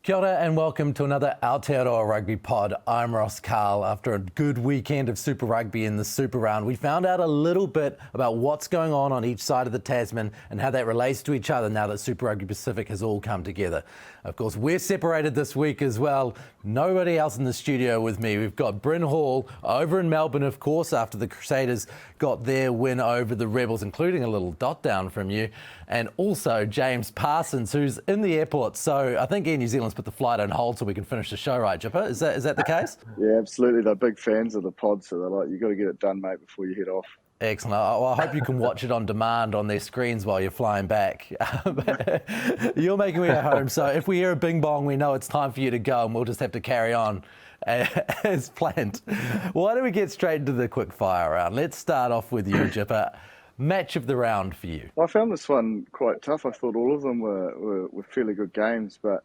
Kia ora and welcome to another Aotearoa Rugby Pod. I'm Ross Karl. After a good weekend of Super Rugby in the Super Round, we found out a little bit about what's going on each side of the Tasman and how that relates to each other now that Super Rugby Pacific has all come together. Of course, we're separated this week as well. Nobody else in the studio with me. We've got Bryn Hall over in Melbourne, of course, after the Crusaders got their win over the Rebels, including a little dot down from you. And also James Parsons, who's in the airport. So I think Air New Zealand's put the flight on hold so we can finish the show, right, Jipper? Is that the case? Yeah, absolutely. They're big fans of the pod, so they're like, you've got to get it done, mate, before you head off. Excellent. I hope you can watch it on demand on their screens while you're flying back. You're making me at home, so if we hear a bing bong, we know it's time for you to go, and we'll just have to carry on as planned. Why don't we get straight into the quick fire round? Let's start off with you, Jipper. Match of the round for you. I found this one quite tough. I thought all of them were fairly good games, but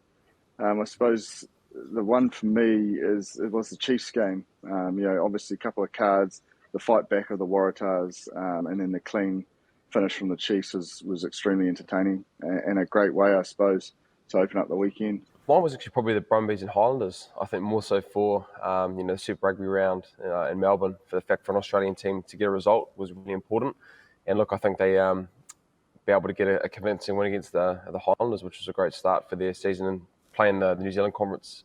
I suppose the one for me was the Chiefs game. Obviously a couple of cards, the fight back of the Waratahs, and then the clean finish from the Chiefs was extremely entertaining and a great way, I suppose, to open up the weekend. Mine was actually probably the Brumbies and Highlanders. I think more so for the Super Rugby round in Melbourne. For the fact for an Australian team to get a result was really important. And look, I think they be able to get a convincing win against the Highlanders, which was a great start for their season and playing the New Zealand conference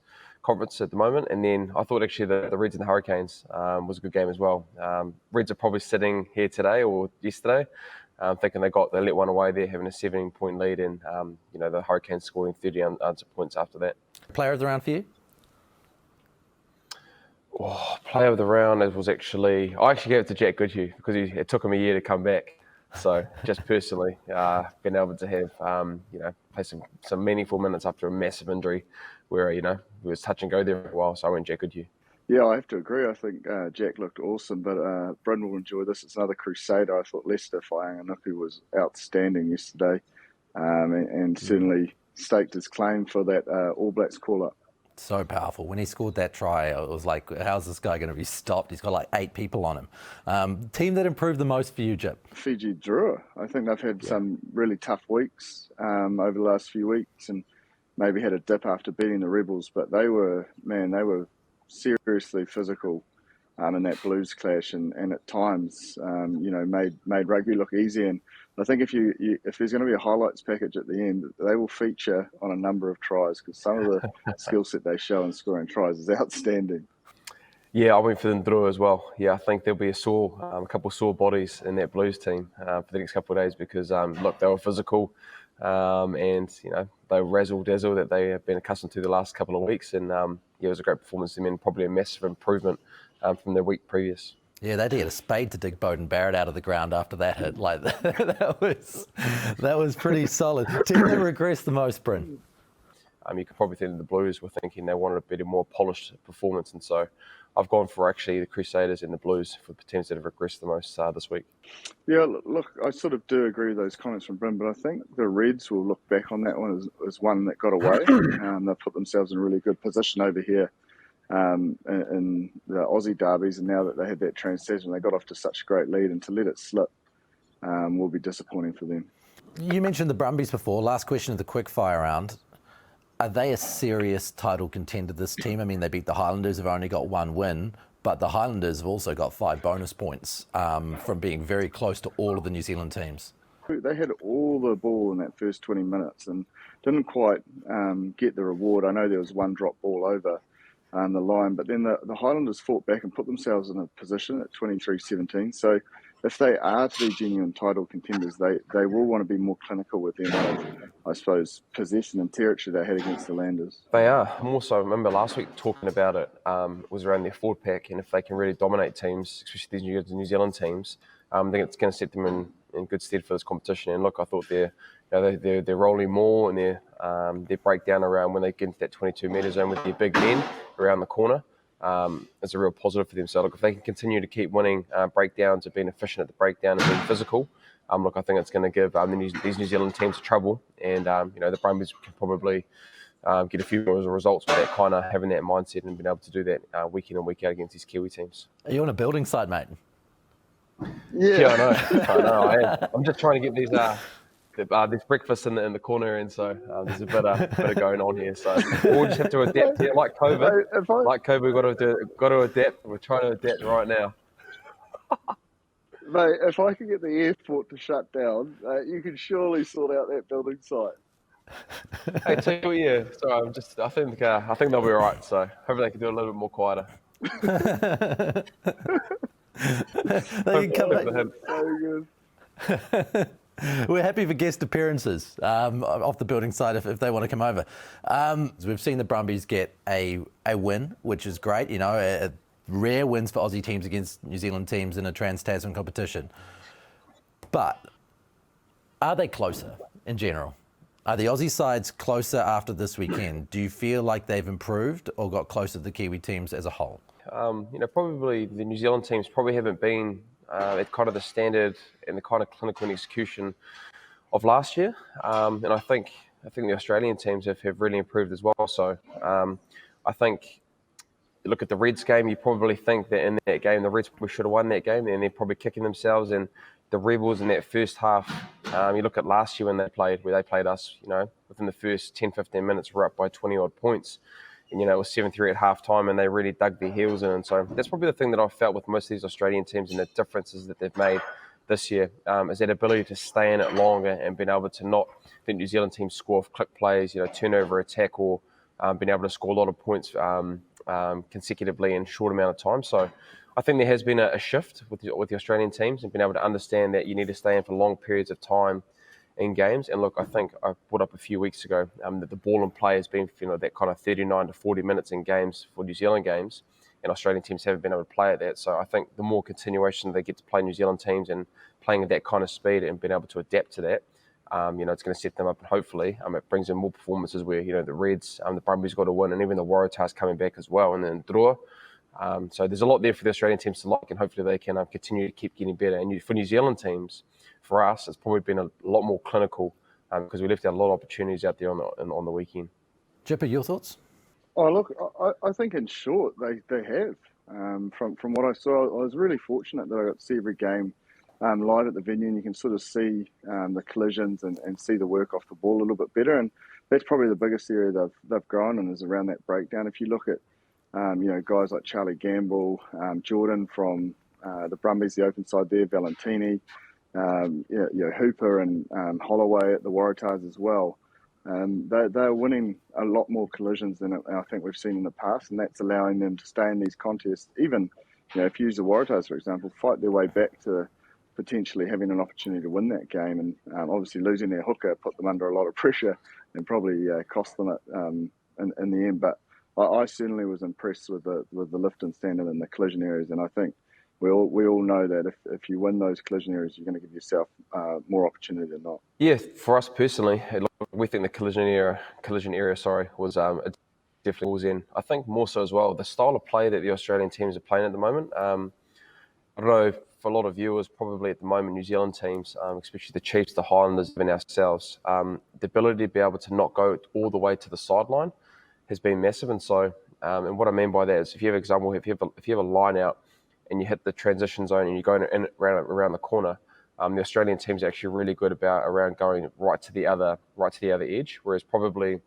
at the moment. And then I thought actually the Reds and the Hurricanes was a good game as well. Reds are probably sitting here today or yesterday, thinking they let one away there, having a 17-point lead, and the Hurricanes scoring 30 unanswered points after that. Player of the round for you? Player of the round I actually gave it to Jack Goodhue because it took him a year to come back. So just personally, been able to have play some meaningful minutes after a massive injury, where he was touch and go there for a while. So I went Jack Goodhue. Yeah, I have to agree. I think Jack looked awesome, but Bryn will enjoy this. It's another Crusader. I thought Lester Whaianganuku was outstanding yesterday, and certainly staked his claim for that All Blacks call-up. So powerful. When he scored that try, it was like, how's this guy going to be stopped? He's got like 8 people on him. Team that improved the most for you, Jip? Fiji Drua. I think they've had some really tough weeks over the last few weeks, and maybe had a dip after beating the Rebels, but they were seriously physical in that Blues clash, and at times made rugby look easy. And I think if there's going to be a highlights package at the end, they will feature on a number of tries, because some of the skill set they show in scoring tries is outstanding. Yeah, I went for the Ndrua as well. Yeah, I think there'll be a couple of sore bodies in that Blues team for the next couple of days, because they were physical, and they were razzle-dazzle that they have been accustomed to the last couple of weeks, and it was a great performance, and probably a massive improvement from the week previous. Yeah, they had to get a spade to dig Beauden Barrett out of the ground after that hit. Like that was pretty solid. Team that regressed the most, Bryn? You could probably think the Blues were thinking they wanted a bit more polished performance, and so I've gone for actually the Crusaders and the Blues for the teams that have regressed the most this week. Yeah, look, I sort of do agree with those comments from Bryn, but I think the Reds will look back on that one as one that got away. They've put themselves in a really good position over here in the Aussie derbies, and now that they had that transition, they got off to such a great lead, and to let it slip will be disappointing for them. You mentioned the Brumbies before. Last question of the quick fire round. Are they a serious title contender, this team? I mean, they beat the Highlanders, have only got 1 win, but the Highlanders have also got 5 bonus points from being very close to all of the New Zealand teams. They had all the ball in that first 20 minutes and didn't quite get the reward. I know there was one drop ball over the line, but then the Highlanders fought back and put themselves in a position at 23-17. So if they are to be genuine title contenders, they will want to be more clinical with the amount of, I suppose, possession and territory they had against the Landers. They are. More so, I remember last week talking about it, was around their forward pack, and if they can really dominate teams, especially these New Zealand teams, I think it's going to set them in good stead for this competition. And look, I thought they're rolling more, and their breakdown around when they get into that 22 metre zone with their big men around the corner is a real positive for them. So look, if they can continue to keep winning breakdowns and being efficient at the breakdown and being physical, I think it's going to give these New Zealand teams trouble, and the Brumbies can probably get a few more results with that kind of having that mindset and being able to do that week in and week out against these Kiwi teams. Are you on a building site, mate? Yeah, I know. I am. I'm just trying to get these There's breakfast in the corner, and so there's a bit of going on here. So we'll just have to adapt here, like COVID. Like COVID, we've got to adapt. We're trying to adapt right now. Mate, if I could get the airport to shut down, you could surely sort out that building site. Hey, tell you what, yeah. Sorry, I think they'll be all right. So hopefully they can do it a little bit more quieter. They can come back. So good. We're happy for guest appearances off the building side if they want to come over. We've seen the Brumbies get a win, which is great. You know, rare wins for Aussie teams against New Zealand teams in a trans-Tasman competition. But are they closer in general? Are the Aussie sides closer after this weekend? Do you feel like they've improved or got closer to the Kiwi teams as a whole? Probably the New Zealand teams probably haven't been at kind of the standard and the kind of clinical and execution of last year. And I think the Australian teams have really improved as well. So I think you look at the Reds game, you probably think that in that game, the Reds probably should have won that game, and they're probably kicking themselves. And the Rebels in that first half, you look at last year when they played us, within the first 10, 15 minutes, we're up by 20 odd points. And, it was 7-3 at half time, and they really dug their heels in. And so that's probably the thing that I've felt with most of these Australian teams and the differences that they've made this year, is that ability to stay in it longer and being able to not, the New Zealand teams score off click plays, turnover attack, or being able to score a lot of points consecutively in a short amount of time. So I think there has been a shift with the Australian teams and being able to understand that you need to stay in for long periods of time in games. And look, I think I brought up a few weeks ago that the ball and play has been that kind of 39 to 40 minutes in games for New Zealand games, and Australian teams haven't been able to play at that. So I think the more continuation they get to play New Zealand teams and playing at that kind of speed and being able to adapt to that, it's going to set them up, and hopefully it brings in more performances where the Reds, the Brumbies got to win, and even the Waratahs coming back as well, and then Drua. So there's a lot there for the Australian teams to like, and hopefully they can continue to keep getting better. And for New Zealand teams, for us, it's probably been a lot more clinical because we left out a lot of opportunities out there on the weekend. Jipper, your thoughts? Oh, look, I think in short they have. From what I saw, I was really fortunate that I got to see every game live at the venue, and you can sort of see the collisions and see the work off the ball a little bit better. And that's probably the biggest area they've grown in, is around that breakdown. If you look at guys like Charlie Gamble, Jordan from the Brumbies, the open side there, Valentini, Hooper and Holloway at the Waratahs as well. They're winning a lot more collisions than I think we've seen in the past, and that's allowing them to stay in these contests. Even, if you use the Waratahs, for example, fight their way back to potentially having an opportunity to win that game. And obviously losing their hooker put them under a lot of pressure and probably cost them it in the end. But I certainly was impressed with the lift and standard in the collision areas, and I think we all know that if you win those collision areas, you're going to give yourself more opportunity than not. Yeah, for us personally, we think the collision area was definitely was in. I think more so as well the style of play that the Australian teams are playing at the moment. I don't know, for a lot of viewers, probably at the moment, New Zealand teams, especially the Chiefs, the Highlanders, and ourselves, the ability to be able to not go all the way to the sideline has been massive. And so, and what I mean by that is, if you have a line out and you hit the transition zone and you're going around the corner, the Australian team's actually really good around going right to the other edge, whereas probably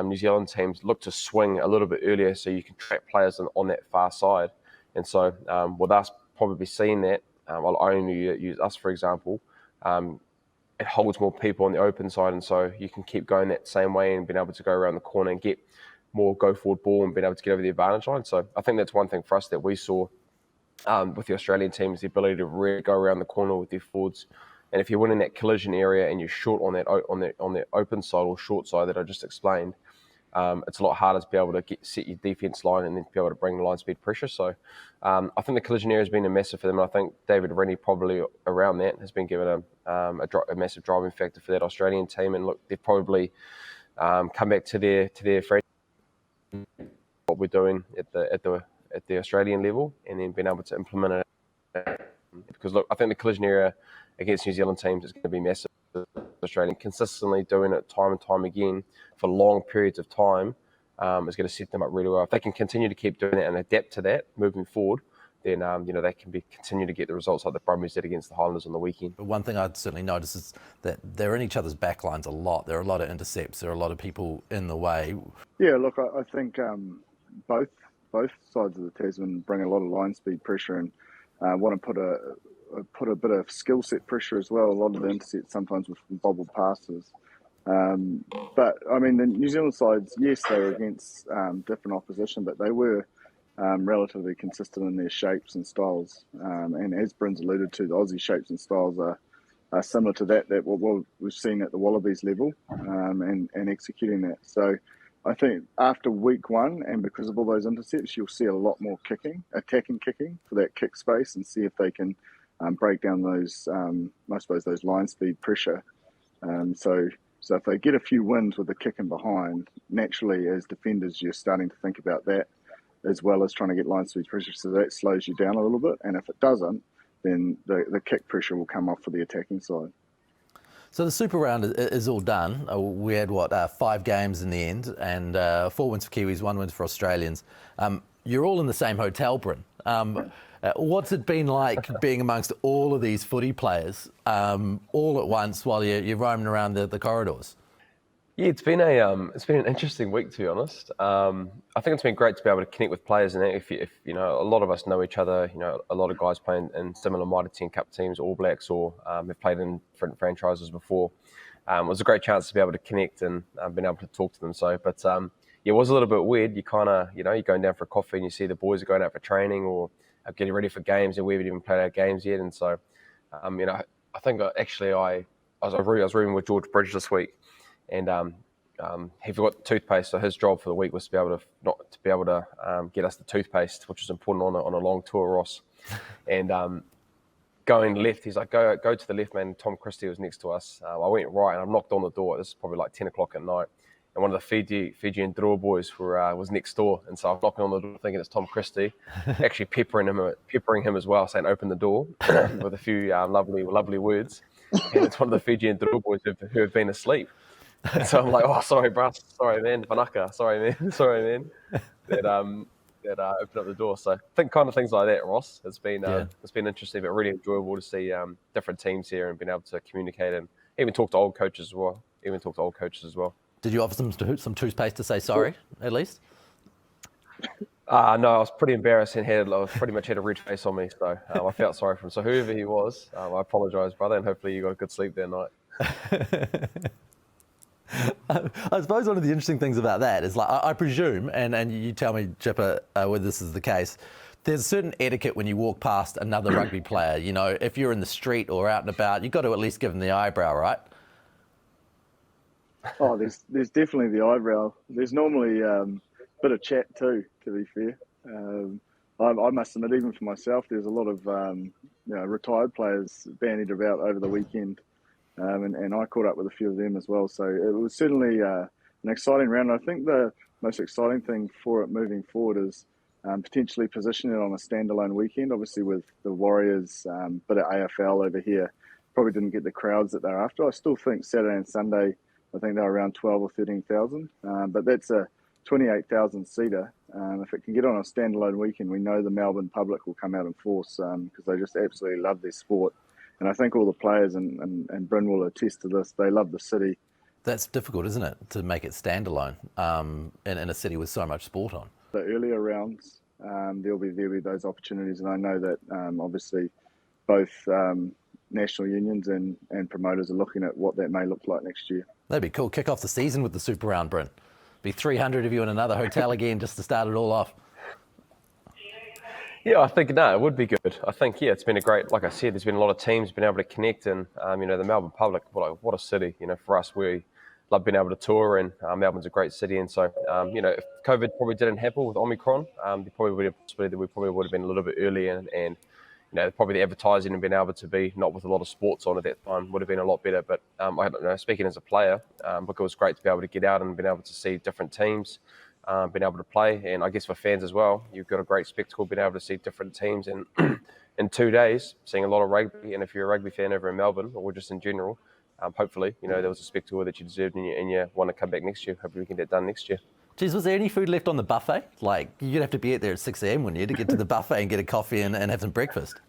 New Zealand teams look to swing a little bit earlier so you can track players on that far side. And so with us probably seeing that, I'll only use us for example, it holds more people on the open side, and so you can keep going that same way and being able to go around the corner and get more go forward ball and being able to get over the advantage line. So I think that's one thing for us that we saw with the Australian team, is the ability to really go around the corner with their forwards. And if you're winning that collision area and you're short on that open side or short side that I just explained, it's a lot harder to be able to set your defence line and then be able to bring the line speed pressure. So I think the collision area has been a massive for them. And I think David Rennie probably around that has been given a massive driving factor for that Australian team. And look, they've probably come back to their franchise, what we're doing at the Australian level, and then being able to implement it. Because look, I think the collision area against New Zealand teams is going to be massive. Australian consistently doing it time and time again for long periods of time is going to set them up really well. If they can continue to keep doing it and adapt to that moving forward, then they can continue to get the results like the Brumbies did against the Highlanders on the weekend. But one thing I'd certainly notice is that they're in each other's backlines a lot. There are a lot of intercepts. There are a lot of people in the way. Yeah, look, I think both sides of the Tasman bring a lot of line speed pressure and want to put a bit of skill set pressure as well. A lot of the intercepts sometimes with bobbled passes. But I mean, the New Zealand sides, yes, they were against different opposition, but they were relatively consistent in their shapes and styles. And as Bryn's alluded to, the Aussie shapes and styles are similar to that what we've seen at the Wallabies level, and executing that. So I think after week one, and because of all those intercepts, you'll see a lot more attacking kicking for that kick space, and see if they can break down those, I suppose, those line speed pressure. So if they get a few wins with the kicking behind, naturally as defenders, you're starting to think about that as well as trying to get line speed pressure. So that slows you down a little bit. And if it doesn't, then the kick pressure will come off for the attacking side. So the Super Round is all done. We had, 5 games in the end, and 4 wins for Kiwis, 1 win for Australians. You're all in the same hotel, Bryn. What's it been like being amongst all of these footy players all at once while you're roaming around the corridors? Yeah, it's been an interesting week, to be honest. I think it's been great to be able to connect with players, and if a lot of us know each other. A lot of guys playing in similar Mitre 10 Cup teams, All Blacks, or have played in different franchises before. It was a great chance to be able to connect and been able to talk to them. It was a little bit weird. You kind of, you're going down for a coffee and you see the boys are going out for training or getting ready for games, and we haven't even played our games yet. And so, I think I was rooming with George Bridge this week, and he forgot the toothpaste. So his job for the week was to be able to get us the toothpaste, which is important on a long tour, Ross. And going left, he's like, go to the left, man. Tom Christie was next to us. I went right, and I knocked on the door. This is probably like 10 o'clock at night. And one of the Fijian Drua boys was next door. And so I'm knocking on the door thinking it's Tom Christie, actually peppering him as well, saying, open the door, with a few lovely words. And it's one of the Fijian Drua boys who have been asleep. And so I'm like, oh, sorry, bro. Sorry, man. Vanaka. Sorry, man. That opened up the door. So I think kind of things like that, Ross. It's been interesting, but really enjoyable to see different teams here and being able to communicate and even talk to old coaches as well. Did you offer some toothpaste to say sorry, at least? No, I was pretty embarrassed and I pretty much had a red face on me, so I felt sorry for him. So whoever he was, I apologise, brother, and hopefully you got a good sleep that night. I suppose one of the interesting things about that is, like, I presume, and you tell me, Jipper, whether this is the case, there's a certain etiquette when you walk past another rugby player. If you're in the street or out and about, you've got to at least give them the eyebrow, right? Oh, there's definitely the eyebrow. There's normally a bit of chat too, to be fair. I must admit, even for myself, there's a lot of retired players bandied about over the weekend, and I caught up with a few of them as well. So it was certainly an exciting round. I think the most exciting thing for it moving forward is potentially positioning it on a standalone weekend. Obviously, with the Warriors, bit of AFL over here, probably didn't get the crowds that they're after. I still think Saturday and Sunday, I think they're around 12 or 13,000, but that's a 28,000 seater. If it can get on a standalone weekend, we know the Melbourne public will come out in force because they just absolutely love their sport. And I think all the players, and Bryn will attest to this, they love the city. That's difficult, isn't it, to make it standalone in a city with so much sport on? The earlier rounds, there'll be those opportunities, and I know that obviously both national unions and promoters are looking at what that may look like next year. That'd be cool. Kick off the season with the Super Round, Bryn. Be 300 of you in another hotel again just to start it all off. Yeah, I think, it would be good. I think, it's been a great, like I said, there's been a lot of teams been able to connect, and, the Melbourne public, what a city. For us, we love being able to tour, and Melbourne's a great city. And so, if COVID probably didn't happen with Omicron, there probably would have possibility that we probably would have been a little bit earlier, and probably the advertising and being able to be not with a lot of sports on at that time would have been a lot better. But I don't know, speaking as a player, look, it was great to be able to get out and being able to see different teams, being able to play. And I guess for fans as well, you've got a great spectacle being able to see different teams in 2 days, seeing a lot of rugby. And if you're a rugby fan over in Melbourne or just in general, hopefully, there was a spectacle that you deserved and you want to come back next year. Hopefully we can get that done next year. Geez, was there any food left on the buffet? Like, you'd have to be out there at 6 a.m, wouldn't you, to get to the buffet and get a coffee and have some breakfast?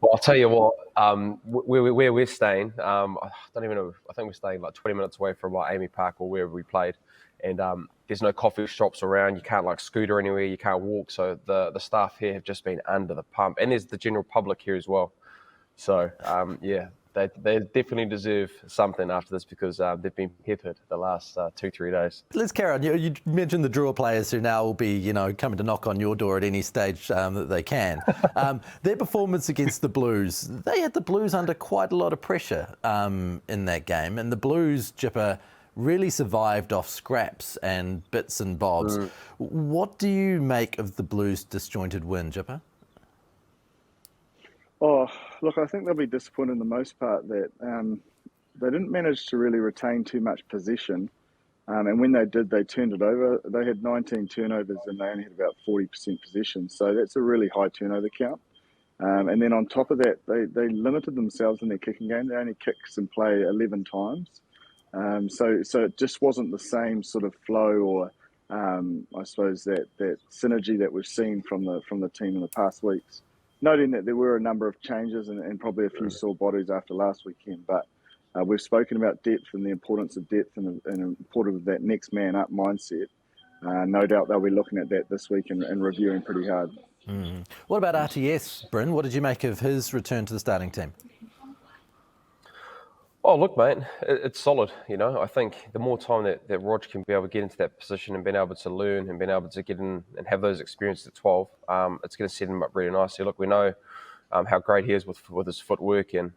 Well, I'll tell you what, where we're staying, I don't even know, I think we're staying like 20 minutes away from like Amy Park or wherever we played. And there's no coffee shops around. You can't like scooter anywhere. You can't walk. So the staff here have just been under the pump. And there's the general public here as well. So, yeah, they definitely deserve something after this because they've been peppered the last 2-3 days. Let's carry on. You mentioned the Drua players who now will be, coming to knock on your door at any stage that they can. Their performance against the Blues, they had the Blues under quite a lot of pressure in that game. And the Blues, Jipper, really survived off scraps and bits and bobs. What do you make of the Blues' disjointed win, Jipper? Oh, look, I think they'll be disappointed in the most part that they didn't manage to really retain too much possession. And when they did, they turned it over. They had 19 turnovers and they only had about 40% possession. So that's a really high turnover count. And then on top of that, they limited themselves in their kicking game. They only kicked and play 11 times. So it just wasn't the same sort of flow or I suppose that synergy that we've seen from the team in the past weeks. Noting that there were a number of changes and probably a few sore bodies after last weekend, but we've spoken about depth and the importance of depth and the importance of that next man up mindset. No doubt they'll be looking at that this week and reviewing pretty hard. What about RTS, Bryn? What did you make of his return to the starting team? Oh, look, mate, it's solid. I think the more time that Rog can be able to get into that position and being able to learn and being able to get in and have those experiences at 12, it's going to set him up really nicely. Look, we know how great he is with his footwork, and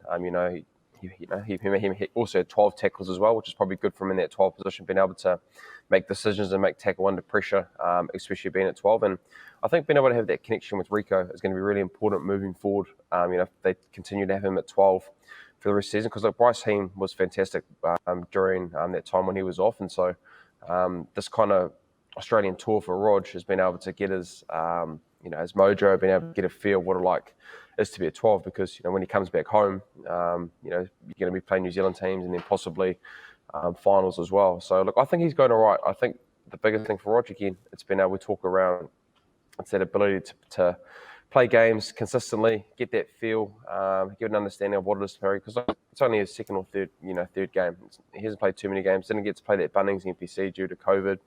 he also had 12 tackles as well, which is probably good for him in that 12 position, being able to make decisions and make tackle under pressure, especially being at 12. And I think being able to have that connection with Rico is going to be really important moving forward. If they continue to have him at 12 for the rest of the season, because Bryce Heem was fantastic during that time when he was off, and so this kind of Australian tour for Rog has been able to get his his mojo, been able to get a feel of what it like is to be a 12, because when he comes back home, you're going to be playing New Zealand teams and then possibly finals as well. So look, I think he's going all right. I think the biggest thing for Rog, again, it's been able to talk around, it's that ability to play games consistently, get that feel, get an understanding of what it is to play, because it's only his second or third game. He hasn't played too many games. Didn't get to play that Bunnings NPC due to COVID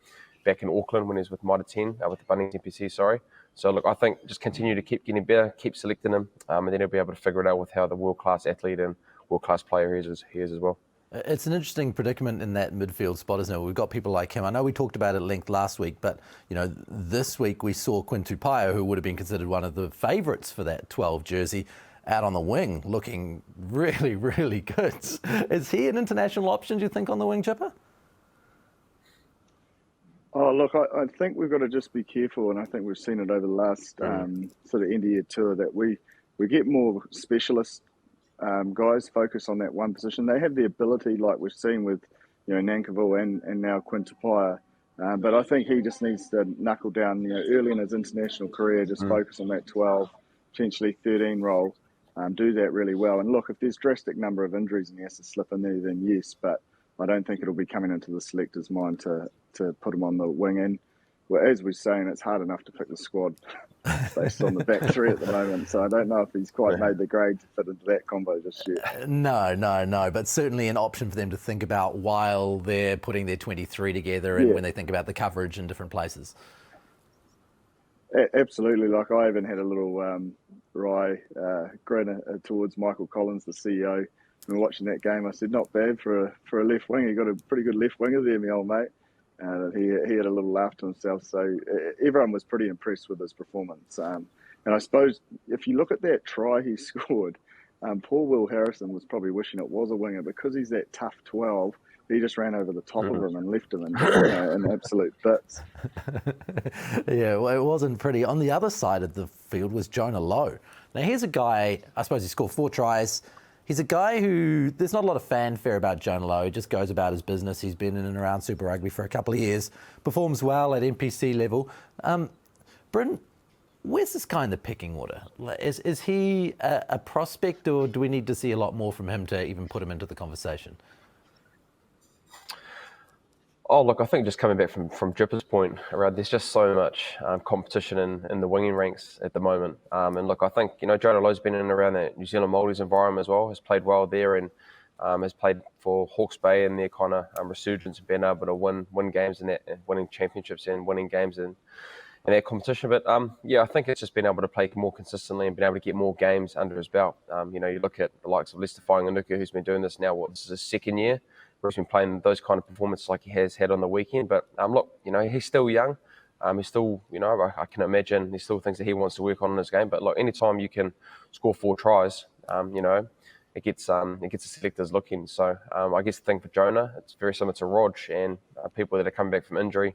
back in Auckland when he was with Mitre 10, with the Bunnings NPC, sorry. So look, I think just continue to keep getting better, keep selecting him, and then he'll be able to figure it out with how the world-class athlete and world-class player he is as well. It's an interesting predicament in that midfield spot, isn't it? We've got people like him. I know we talked about it at length last week, but this week we saw QuinTipio, who would have been considered one of the favourites for that 12 jersey, out on the wing, looking really, really good. Is he an international option, do you think, on the wing, Chipper? Oh, look, I think we've got to just be careful, and I think we've seen it over the last sort of end-of-year tour, that we get more specialist guys focus on that one position. They have the ability, like we've seen with Nankivell and now QuinTipio, but I think he just needs to knuckle down early in his international career, just focus on that 12, potentially 13 role, do that really well. And look, if there's drastic number of injuries and he has to slip in there, then yes, but I don't think it'll be coming into the selector's mind to put him on the wing. And well, as we're saying, it's hard enough to pick the squad based on the back three at the moment. So I don't know if he's quite made the grade to fit into that combo just yet. No. But certainly an option for them to think about while they're putting their 23 together and when they think about the coverage in different places. Absolutely. Like, I even had a little wry grin towards Michael Collins, the CEO. When watching that game, I said, not bad for a left winger. You got a pretty good left winger there, my old mate. He had a little laugh to himself. So everyone was pretty impressed with his performance. And I suppose if you look at that try he scored, Paul Will Harrison was probably wishing it was a winger, because he's that tough 12. He just ran over the top of him and left him in absolute bits. Yeah, well, it wasn't pretty. On the other side of the field was Jonah Lomu. Now, here's a guy, I suppose he scored 4 tries. He's a guy who, there's not a lot of fanfare about Jonah Lomu. He just goes about his business. He's been in and around Super Rugby for a couple of years, performs well at NPC level. Bryn, where's this guy in the pecking order? Is he a prospect, or do we need to see a lot more from him to even put him into the conversation? Oh, look, I think just coming back from Dripper's point around, there's just so much competition in the winging ranks at the moment. And look, I think, Jonah Lomu's been in and around that New Zealand Māoris environment as well, has played well there, and has played for Hawke's Bay and their kind of resurgence and being able to win games in that, winning championships and winning games in that competition. But I think it's just been able to play more consistently and been able to get more games under his belt. You look at the likes of Lester Whainganuku, who's been doing this now, this is his second year, where he's been playing those kind of performances like he has had on the weekend. But look, he's still young. He's still, I can imagine there's still things that he wants to work on in his game. But look, anytime you can score 4 tries, it gets the selectors looking. So I guess the thing for Jonah, it's very similar to Rog and people that are coming back from injury.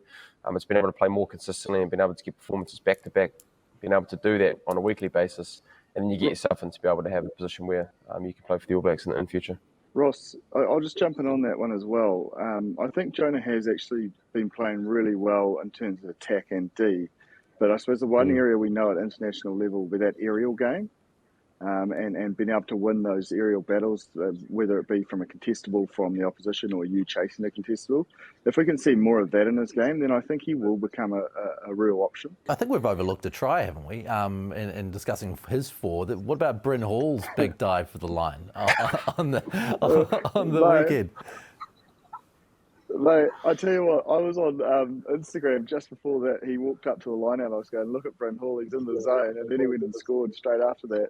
It's been able to play more consistently and been able to get performances back to back, being able to do that on a weekly basis, and then you get yourself into be able to have a position where you can play for the All Blacks in the future. Ross, I'll just jump in on that one as well. I think Jonah has actually been playing really well in terms of attack and D, but I suppose the one area we know at international level will be that aerial game. And being able to win those aerial battles, whether it be from a contestable from the opposition or you chasing a contestable. If we can see more of that in his game, then I think he will become a real option. I think we've overlooked a try, haven't we, in discussing his 4. What about Bryn Hall's big dive for the line on the weekend? Mate, I tell you what, I was on Instagram just before that. He walked up to the line and I was going, look at Bryn Hall, he's in the zone. And then he went and scored straight after that.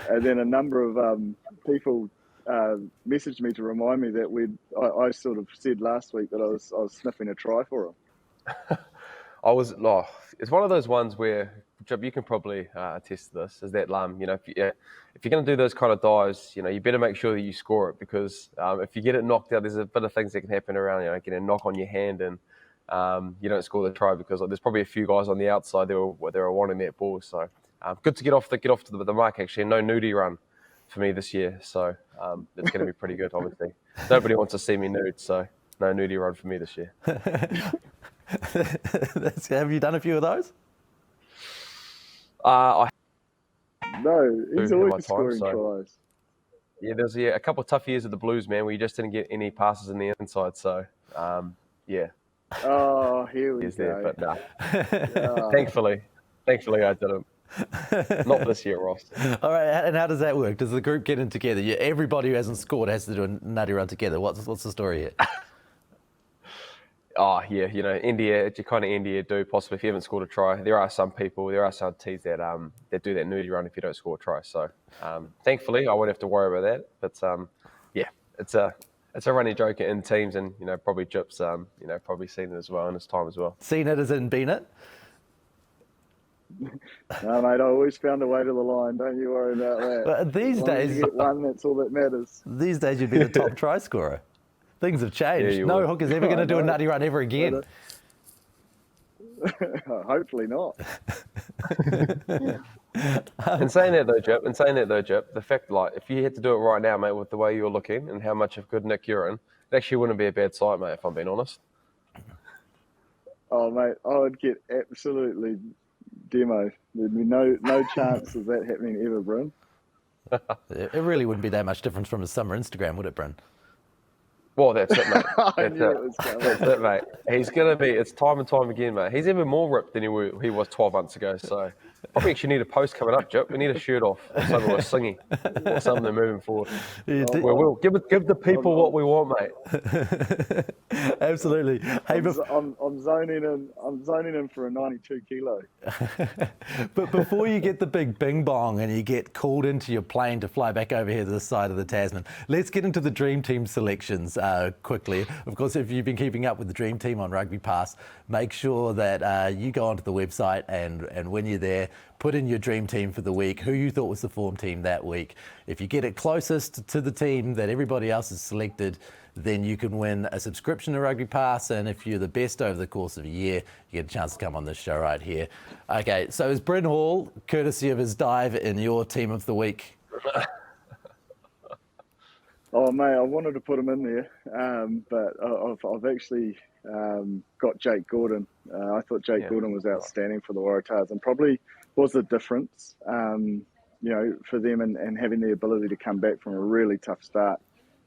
And then a number of people messaged me to remind me that I sort of said last week that I was sniffing a try for him. It's one of those ones where, Jib, you can probably attest to this, is that if you're going to do those kind of dives, you better make sure that you score it, because if you get it knocked out, there's a bit of things that can happen around, get a knock on your hand and you don't score the try, because there's probably a few guys on the outside that were wanting that ball. So good to get off the mark, actually. No nudie run for me this year, so it's going to be pretty good, obviously. Nobody wants to see me nude, so no nudie run for me this year. Have you done a few of those? No, he's always scoring tries. Yeah, there's a couple of tough years of the Blues, man, where you just didn't get any passes in the inside, so yeah. Oh, here we go. There, but nah. Thankfully I didn't. Not this year, Ross. All right, and how does that work? Does the group get in together? Everybody who hasn't scored has to do a nutty run together. What's the story here? Oh, yeah, India, it's your kind of India do, possibly, if you haven't scored a try. There are some teams that do that nudie run if you don't score a try. So, thankfully, I won't have to worry about that. But, it's a running joke in teams, and, probably Jip's, probably seen it as well in his time as well. Seen it as in been it? No, mate, I always found a way to the line. Don't you worry about that. But these days, you get one, that's all that matters. These days, you'd be the top try scorer. Things have changed. Yeah, no hooker's ever going to do a nutty run ever again. Hopefully not. In saying that though, Jip, the fact, if you had to do it right now, mate, with the way you're looking and how much of good nick you're in, it actually wouldn't be a bad sight, mate, if I'm being honest. Oh, mate, I would get absolutely demo. There'd be no chance of that happening ever, Bryn. It really wouldn't be that much difference from his summer Instagram, would it, Bryn? Well, that's it, mate. That's it, mate. He's going to be, it's time and time again, mate. He's even more ripped than he was 12 months ago. So probably actually need a post coming up, Jip. We need a shirt off or something, or singing or something moving forward. We'll give the people what we want, mate. Absolutely. Hey, I'm zoning in for a 92 kilo. But before you get the big bing bong and you get called into your plane to fly back over here to this side of the Tasman, let's get into the Dream Team selections quickly. Of course, if you've been keeping up with the Dream Team on RugbyPass, make sure that you go onto the website and when you're there, put in your Dream Team for the week, who you thought was the form team that week. If you get it closest to the team that everybody else has selected, then you can win a subscription to RugbyPass, and if you're the best over the course of a year, you get a chance to come on this show right here. Okay, so is Bryn Hall, courtesy of his dive, in your team of the week? Oh, mate, I wanted to put him in there, but I've actually got Jake Gordon. I thought Jake Gordon was outstanding for the Waratahs and probably was the difference, for them and having the ability to come back from a really tough start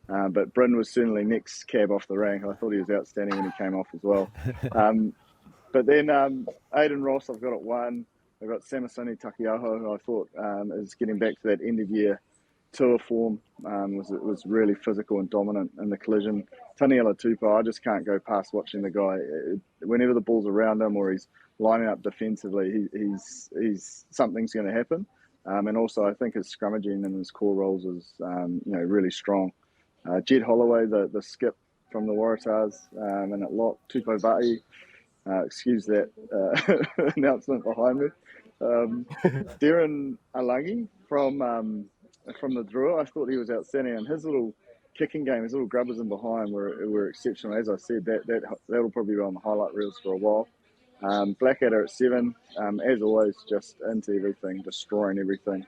But Bryn was certainly next cab off the rank. I thought he was outstanding when he came off as well. But then Aidan Ross, I've got at 1. I've got Samasoni Takiaho, who I thought is getting back to that end-of-year tour form. Was really physical and dominant in the collision. Taniela Tupou, I just can't go past watching the guy. Whenever the ball's around him or he's lining up defensively, he's something's going to happen. And also, I think his scrummaging and his core roles is really strong. Jed Holloway, the skip from the Waratahs, and at lock, Tupou Va'i. Excuse that announcement behind me. Darren Alangi from the Drua, I thought he was outstanding, and his little kicking game, his little grubbers in behind were exceptional. As I said, that'll probably be on the highlight reels for a while. Blackadder at 7, as always, just into everything, destroying everything.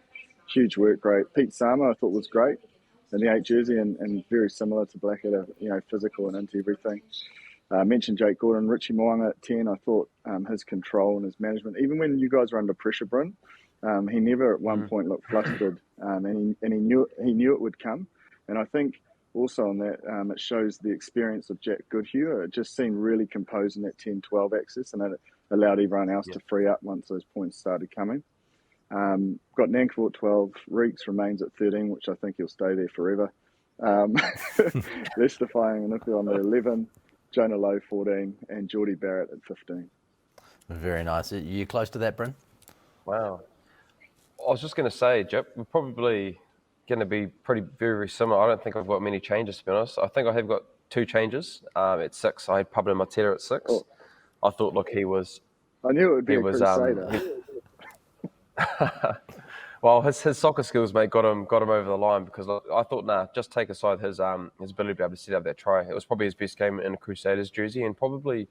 Huge work rate. Pete Sama, I thought was great in the 8 jersey and very similar to Blackadder, physical and into everything. Mentioned Jake Gordon, Richie Moanga at 10. I thought his control and his management, even when you guys were under pressure, Bryn, he never at one point looked flustered, and he knew it would come. And I think also on that, it shows the experience of Jack Goodhue. It just seemed really composed in that 10-12 axis, and it allowed everyone else to free up once those points started coming. Got Nankerville at 12. Reeks remains at 13, which I think he'll stay there forever. Lester Fying and Niku on the 11. Jonah Lomu 14, and Geordie Barrett at 15. Very nice. Are you close to that, Bryn? Wow. I was just going to say, Jip, we're probably going to be very, very similar. I don't think I've got many changes, to be honest. I think I have got 2 changes. At 6, I had Pablo Matera at 6. Oh. I thought, look, he was... I knew it would be a Crusader. Well, his soccer skills, mate, got him over the line, because I thought, just take aside his ability to be able to set up that try. It was probably his best game in a Crusaders jersey, and probably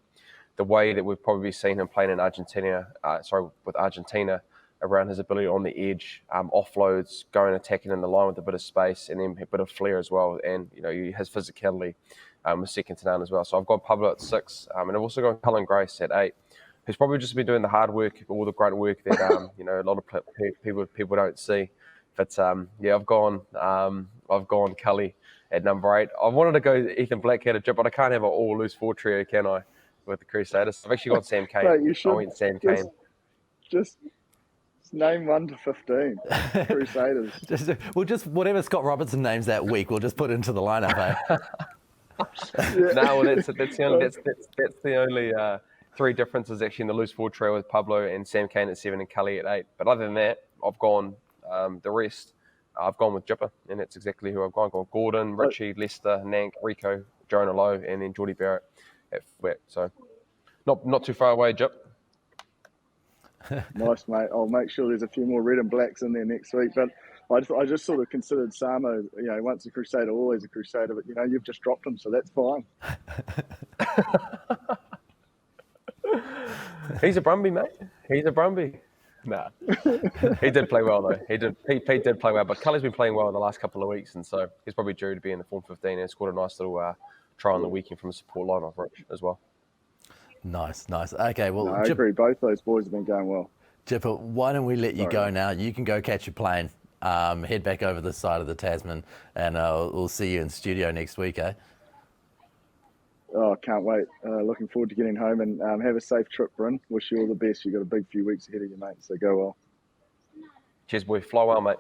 the way that we've probably seen him playing in with Argentina, around his ability on the edge, offloads, going attacking in the line with a bit of space, and then a bit of flair as well. And his physicality was second to none as well. So I've got Pablo at 6, and I've also got Cullen Grace at 8. Who's probably just been doing the hard work, all the great work that a lot of people don't see. But I've gone Cully at number 8. I wanted to go Ethan Blackadder, but I can't have an all loose 4 trio, can I? With the Crusaders, I've actually got Sam Cane. No, you should. I went Sam Cane. Just name 1 to 15 Crusaders. just whatever Scott Robertson names that week, we'll just put into the lineup, eh? No, well, that's the only 3 differences actually in the loose 4 trio with Pablo and Sam Cane at 7 and Cully at 8. But other than that, I've gone the rest. I've gone with Jipper, and that's exactly who I've gone. I've gone Gordon, Richie, Lester, Nank, Rico, Jonah Lomu, and then Geordie Barrett at fullback. So not too far away, Jip. Nice, mate. I'll make sure there's a few more red and blacks in there next week. But I just sort of considered Samo, once a Crusader, always a Crusader. But, you've just dropped him, so that's fine. He's a Brumby, mate. He's a Brumby. Nah. He did play well, though. Pete did play well, but Cully's been playing well in the last couple of weeks, and so he's probably due to be in the form 15 and scored a nice little try on the weekend from a support line off Rich as well. Nice. Okay, well... I agree. Both those boys have been going well. Jipper, why don't we let you go now? You can go catch your plane, head back over the side of the Tasman, and we'll see you in studio next week, eh? Oh, can't wait. Looking forward to getting home, and have a safe trip, Bryn. Wish you all the best. You've got a big few weeks ahead of you, mate, so go well. Cheers, boy. Fly well, mate.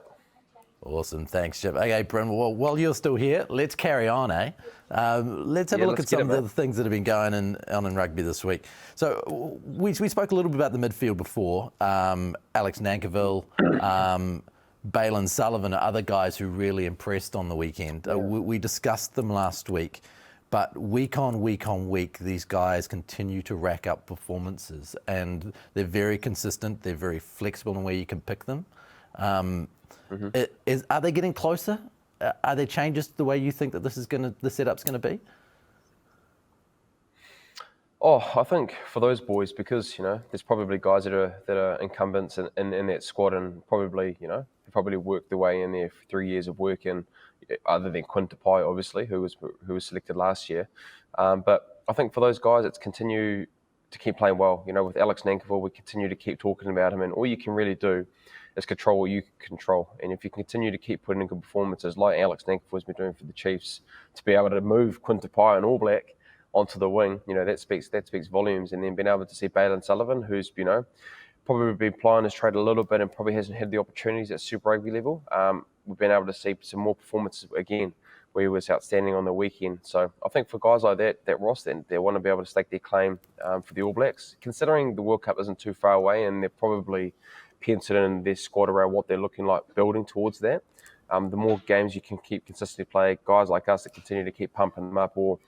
Awesome. Thanks, Chip. Okay, Bryn, well, while you're still here, let's carry on, eh? Let's have a look at some of the things that have been going on in rugby this week. So we spoke a little bit about the midfield before. Alex Nankerville, Balin Sullivan are other guys who really impressed on the weekend. We discussed them last week. But week on week, these guys continue to rack up performances, and they're very consistent. They're very flexible in where you can pick them. Are they getting closer? Are there changes to the way you think that the setup's going to be? Oh, I think for those boys, because there's probably guys that are incumbents in that squad, and probably they worked their way in there for 3 years of work, and other than QuinTipio, obviously, who was selected last year. But I think for those guys, it's continue to keep playing well. With Alex Nankerville, we continue to keep talking about him, and all you can really do is control what you can control. And if you continue to keep putting in good performances like Alex Nankervis has been doing for the Chiefs, to be able to move QuinTipio and All Black onto the wing, that speaks volumes. And then being able to see Bailyn Sullivan, who's probably been plying his trade a little bit and probably hasn't had the opportunities at Super Rugby level. We've been able to see some more performances again, where he was outstanding on the weekend. So I think for guys like that Ross, then they want to be able to stake their claim for the All Blacks. Considering the World Cup isn't too far away and they're probably penciled in their squad around what they're looking like building towards that, the more games you can keep consistently play, guys like us that continue to keep pumping them up, or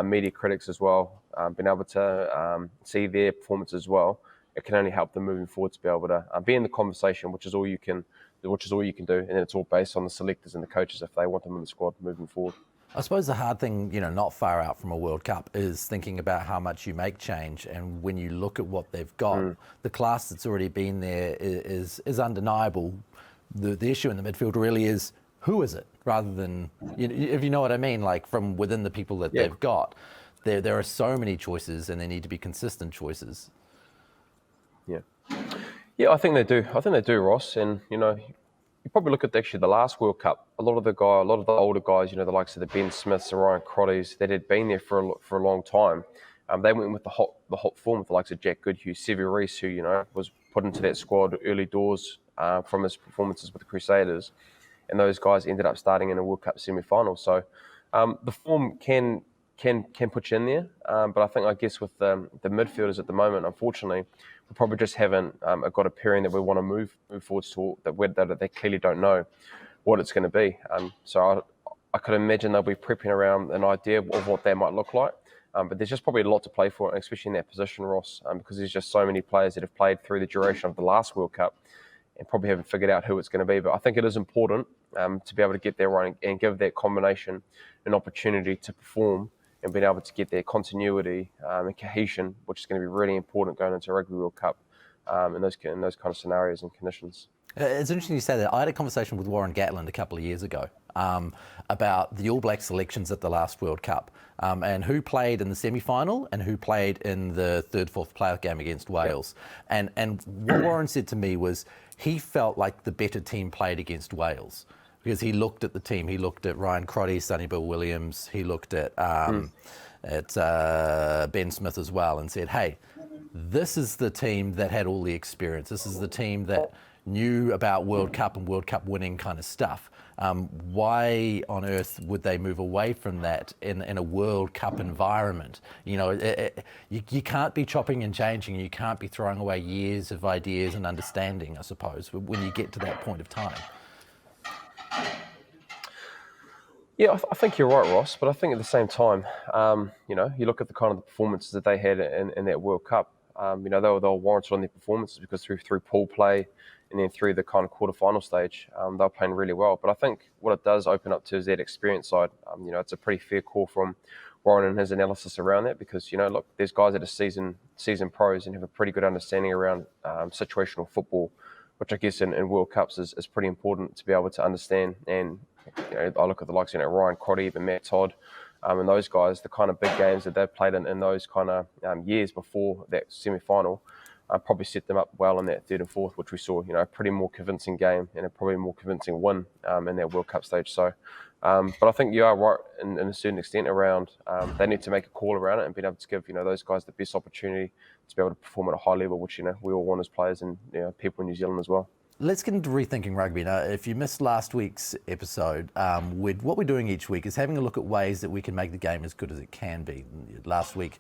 media critics as well, being able to see their performance as well, it can only help them moving forward to be able to be in the conversation, which is all you can do, and it's all based on the selectors and the coaches if they want them in the squad moving forward. I suppose the hard thing, not far out from a World Cup, is thinking about how much you make change. And when you look at what they've got, the class that's already been there is undeniable. The issue in the midfield really is, who is it, rather than, if you know what I mean, like from within the people that they've got. There are so many choices, and they need to be consistent choices. Yeah, I think they do, Ross. And you probably look at actually the last World Cup. A lot of the older guys, the likes of the Ben Smiths, the Ryan Crotties, that had been there for a long time. They went with the hot form with the likes of Jack Goodhue, Sevi Reece, who was put into that squad early doors from his performances with the Crusaders, and those guys ended up starting in a World Cup semi-final. So the form can put you in there, but I guess with the midfielders at the moment, unfortunately, we probably just haven't got a pairing that we want to move forwards to, that they clearly don't know what it's going to be. So I could imagine they'll be prepping around an idea of what that might look like. But there's just probably a lot to play for, especially in that position, Ross, because there's just so many players that have played through the duration of the last World Cup and probably haven't figured out who it's going to be. But I think it is important to be able to get there right and give that combination an opportunity to perform, and being able to get their continuity and cohesion, which is going to be really important going into a Rugby World Cup in those kind of scenarios and conditions. It's interesting you say that. I had a conversation with Warren Gatland a couple of years ago about the All Black selections at the last World Cup and who played in the semi-final and who played in the fourth playoff game against Wales. Yep. And what Warren said to me was he felt like the better team played against Wales, because he looked at the team. He looked at Ryan Crotty, Sonny Bill Williams. He looked at Ben Smith as well, and said, hey, this is the team that had all the experience. This is the team that knew about World Cup and World Cup winning kind of stuff. Why on earth would they move away from that in a World Cup environment? You can't be chopping and changing. You can't be throwing away years of ideas and understanding, I suppose, when you get to that point of time. Yeah, I think you're right, Ross. But I think at the same time, you look at the kind of the performances that they had in that World Cup. They were warranted on their performances because through pool play and then through the kind of quarterfinal stage, they were playing really well. But I think what it does open up to is that experience side. It's a pretty fair call from Warren and his analysis around that, because look, there's guys that are seasoned pros and have a pretty good understanding around situational football, which I guess in World Cups is pretty important to be able to understand. And I look at the likes of Ryan Crotty, even Matt Todd, and those guys, the kind of big games that they've played in those kind of years before that semi-final, probably set them up well in that third and fourth, which we saw, a pretty more convincing game and a probably more convincing win in that World Cup stage. So, but I think you are right in a certain extent around they need to make a call around it and be able to give those guys the best opportunity to be able to perform at a high level, which we all want as players and people in New Zealand as well. Let's get into rethinking rugby. Now, if you missed last week's episode, what we're doing each week is having a look at ways that we can make the game as good as it can be. Last week,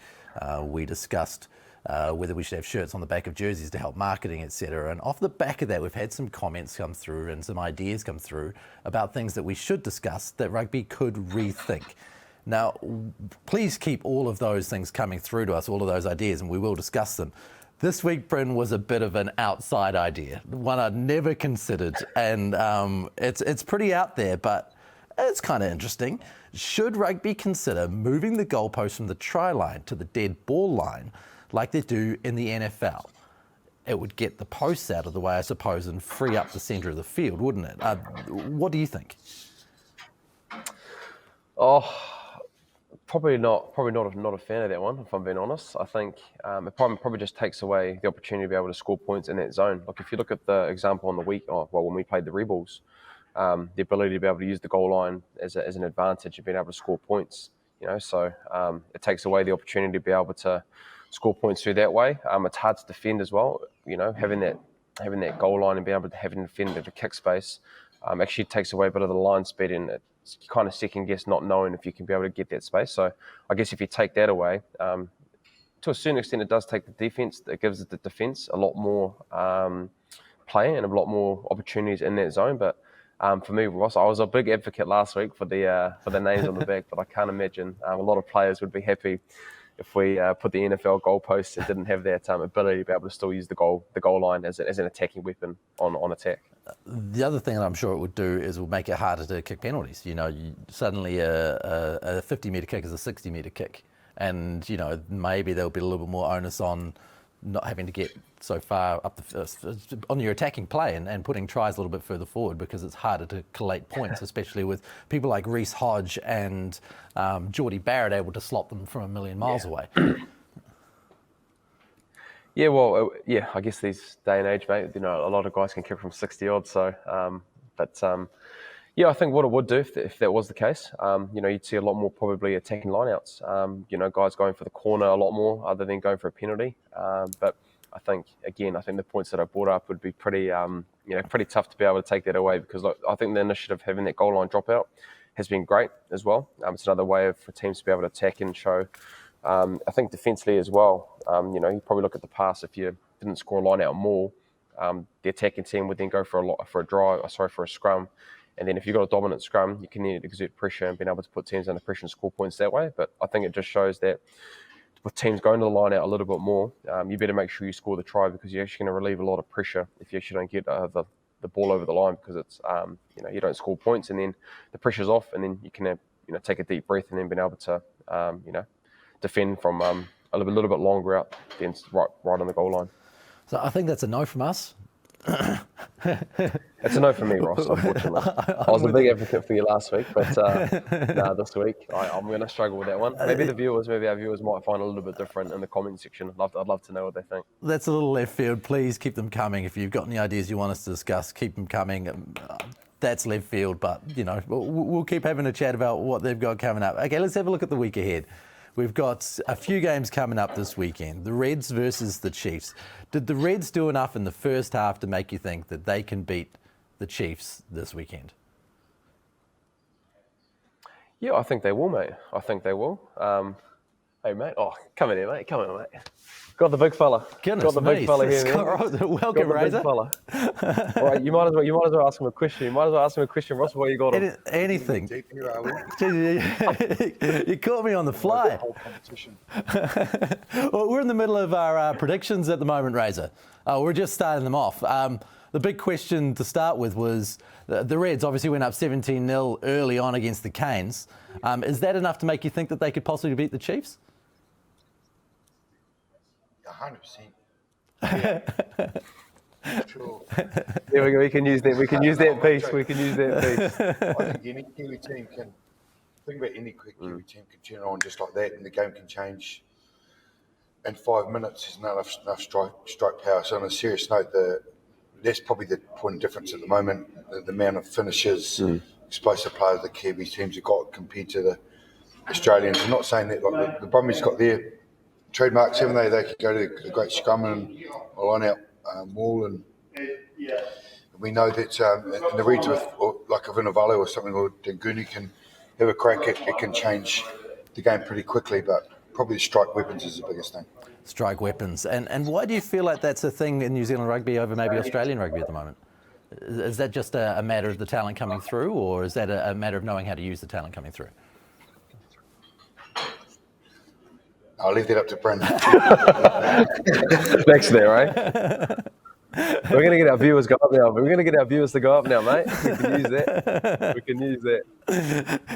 we discussed whether we should have shirts on the back of jerseys to help marketing, etc. And off the back of that, we've had some comments come through and some ideas come through about things that we should discuss that rugby could rethink. Now, please keep all of those things coming through to us, all of those ideas, and we will discuss them. This week, Bryn, was a bit of an outside idea, one I'd never considered, and it's pretty out there, but it's kind of interesting. Should rugby consider moving the goalpost from the try line to the dead ball line like they do in the NFL? It would get the posts out of the way, I suppose, and free up the centre of the field, wouldn't it? What do you think? not a fan of that one, if I'm being honest. I think it probably just takes away the opportunity to be able to score points in that zone. Like if you look at the example on the week, when we played the Rebels, the ability to be able to use the goal line as an advantage and being able to score points. So it takes away the opportunity to be able to score points through that way. It's hard to defend as well. Having that goal line and being able to have it defend at a kick space actually takes away a bit of the line speed, and it's kind of second guess not knowing if you can be able to get that space. So I guess if you take that away, to a certain extent, it does take the defense. It gives the defense a lot more play and a lot more opportunities in that zone. But for me, Ross, I was a big advocate last week for the names on the back, but I can't imagine a lot of players would be happy if we put the NFL goalposts and didn't have that ability to be able to still use the goal line as an attacking weapon on attack. The other thing that I'm sure it would do is it will make it harder to kick penalties. Suddenly a 50-metre kick is a 60-metre kick, and maybe there'll be a little bit more onus on not having to get so far up on your attacking play and putting tries a little bit further forward, because it's harder to collate points, especially with people like Reece Hodge and Geordie Barrett able to slot them from a million miles away. Yeah, well, I guess these day and age, mate, a lot of guys can kick from 60 odd. So, I think what it would do if that was the case, you'd see a lot more probably attacking lineouts. Guys going for the corner a lot more other than going for a penalty. But I think the points that I brought up would be pretty tough to be able to take that away, because I think the initiative having that goal line dropout has been great as well. It's another way for teams to be able to attack and show. I think defensively as well, you probably look at the past, if you didn't score a line out more, the attacking team would then go for a scrum. And then if you've got a dominant scrum, you can then exert pressure and being able to put teams under pressure and score points that way. But I think it just shows that with teams going to the line out a little bit more, you better make sure you score the try, because you're actually going to relieve a lot of pressure if you actually don't get the ball over the line, because it's you don't score points, and then the pressure's off, and then you can take a deep breath and then being able to defend from a little bit longer out against right on the goal line. So I think that's a no from us. It's a no for me, Ross, unfortunately. I was a big advocate for you last week, but this week I'm going to struggle with that one. Maybe our viewers might find it a little bit different in the comment section. I'd love to know what they think. That's a little left field. Please keep them coming. If you've got any ideas you want us to discuss, keep them coming. That's left field, but we'll keep having a chat about what they've got coming up. Okay, let's have a look at the week ahead. We've got a few games coming up this weekend. The Reds versus the Chiefs. Did the Reds do enough in the first half to make you think that they can beat the Chiefs this weekend? Yeah, I think they will, mate. I think they will. Hey, mate. Oh, come in here, mate. Come on, mate. Got the big fella. Goodness got the big fella here, man. Welcome, Razor. All right, you might as well ask him a question. Ross, what you got him? Anything. You caught me on the fly. Well, we're in the middle of our predictions at the moment, Razor. We're just starting them off. The big question to start with was the Reds obviously went up 17-0 early on against the Canes. Is that enough to make you think that they could possibly beat the Chiefs? 100%. Sure. Yeah, we can use that. We can use that piece. I think any Kiwi team can think about any Kiwi team can turn on just like that, and the game can change in 5 minutes. There's not enough strike power. So on a serious note, that's probably the point of difference at the moment. The amount of finishes, explosive players the Kiwi teams have got compared to the Australians. I'm not saying that like the Brumbies got their trademarks, haven't they? They could go to a great scrum and a line-out wall, and we know that in the Reds with like a Vunivalu or something, or Danguni can have a crack. It can change the game pretty quickly, but probably strike weapons is the biggest thing. Strike weapons. And why do you feel like that's a thing in New Zealand rugby over maybe Australian rugby at the moment? Is that just a matter of the talent coming through, or is that a matter of knowing how to use the talent coming through? I'll leave that up to Bryn. Thanks there, right? We're going to get our viewers go up now. We're going to get our viewers to go up now, mate. We can use that.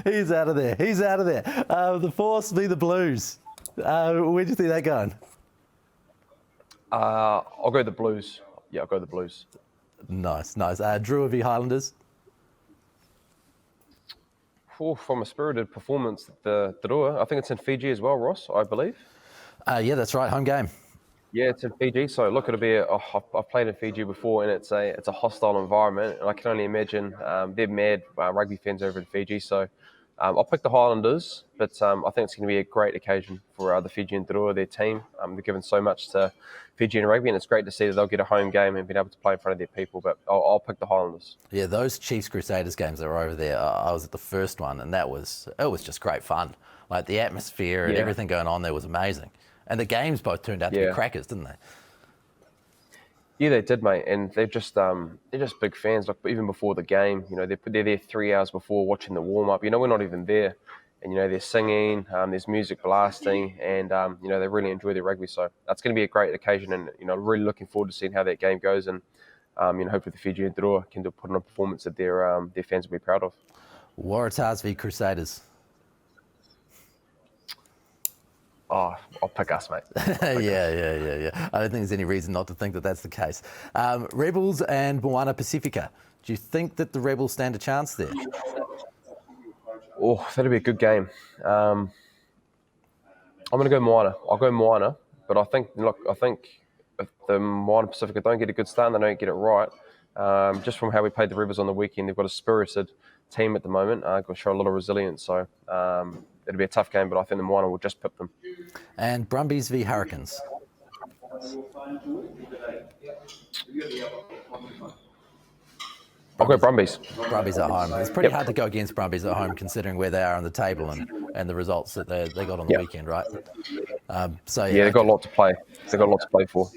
He's out of there. The Force v the Blues. Where do you think that going? I'll go the Blues. Yeah, I'll go the Blues. Nice. Drua v Highlanders. from a spirited performance at the Rua. I think it's in Fiji as well, Ross, I believe. Yeah, that's right. Home game. Yeah, it's in Fiji. So look, it'll be. I've played in Fiji before, and it's a hostile environment. And I can only imagine they're mad rugby fans over in Fiji. So I'll pick the Highlanders, but I think it's going to be a great occasion for the Fijian Rua, their team. They're given so much to Fijian rugby, and it's great to see that they'll get a home game and be able to play in front of their people. But I'll pick the Highlanders. Yeah, those Chiefs Crusaders games that were over there, I was at the first one, and it was just great fun. Like the atmosphere and everything going on there was amazing. And the games both turned out to be crackers, didn't they? Yeah, they did, mate. And they're just big fans. Like even before the game, they're there 3 hours before watching the warm up. We're not even there, and they're singing. There's music blasting, and they really enjoy their rugby. So that's going to be a great occasion, and really looking forward to seeing how that game goes. And hopefully the Fijian Rua can put on a performance that their fans will be proud of. Waratahs v Crusaders. Oh, I'll pick us, mate. Yeah. I don't think there's any reason not to think that that's the case. Rebels and Moana Pacifica. Do you think that the Rebels stand a chance there? Oh, that'll be a good game. I'm going to go Moana. I'll go Moana, but I think if the Moana Pacifica don't get a good start and they don't get it right, just from how we played the Rebels on the weekend, they've got a spirited team at the moment. Got to show a lot of resilience. So it'll be a tough game, but I think the Moana will just pip them. And Brumbies v Hurricanes. I'll go Brumbies. Brumbies at home. It's pretty hard to go against Brumbies at home, considering where they are on the table and the results that they got on the weekend, right? They've got a lot to play. They've got a lot to play for.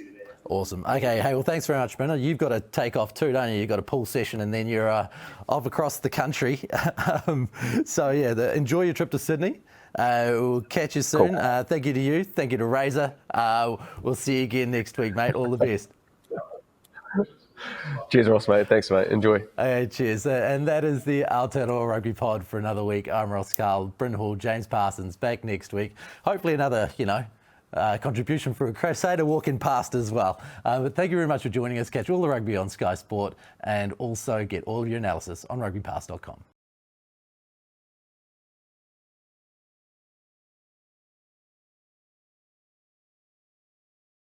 Awesome. Okay, hey, well, thanks very much, Bryn. You've got to take off too, don't you? You've got a pool session and then you're off across the country. Enjoy your trip to Sydney. We'll catch you soon. Cool. Thank you to you. Thank you to Razor. We'll see you again next week, mate. All the best. Cheers, Ross, mate. Thanks, mate. Enjoy. Okay, cheers. And that is the Aotearoa Rugby Pod for another week. I'm Ross Karl, Bryn Hall, James Parsons, back next week. Hopefully another, contribution for a Crusader walking past as well. But thank you very much for joining us. Catch all the rugby on Sky Sport and also get all your analysis on RugbyPass.com.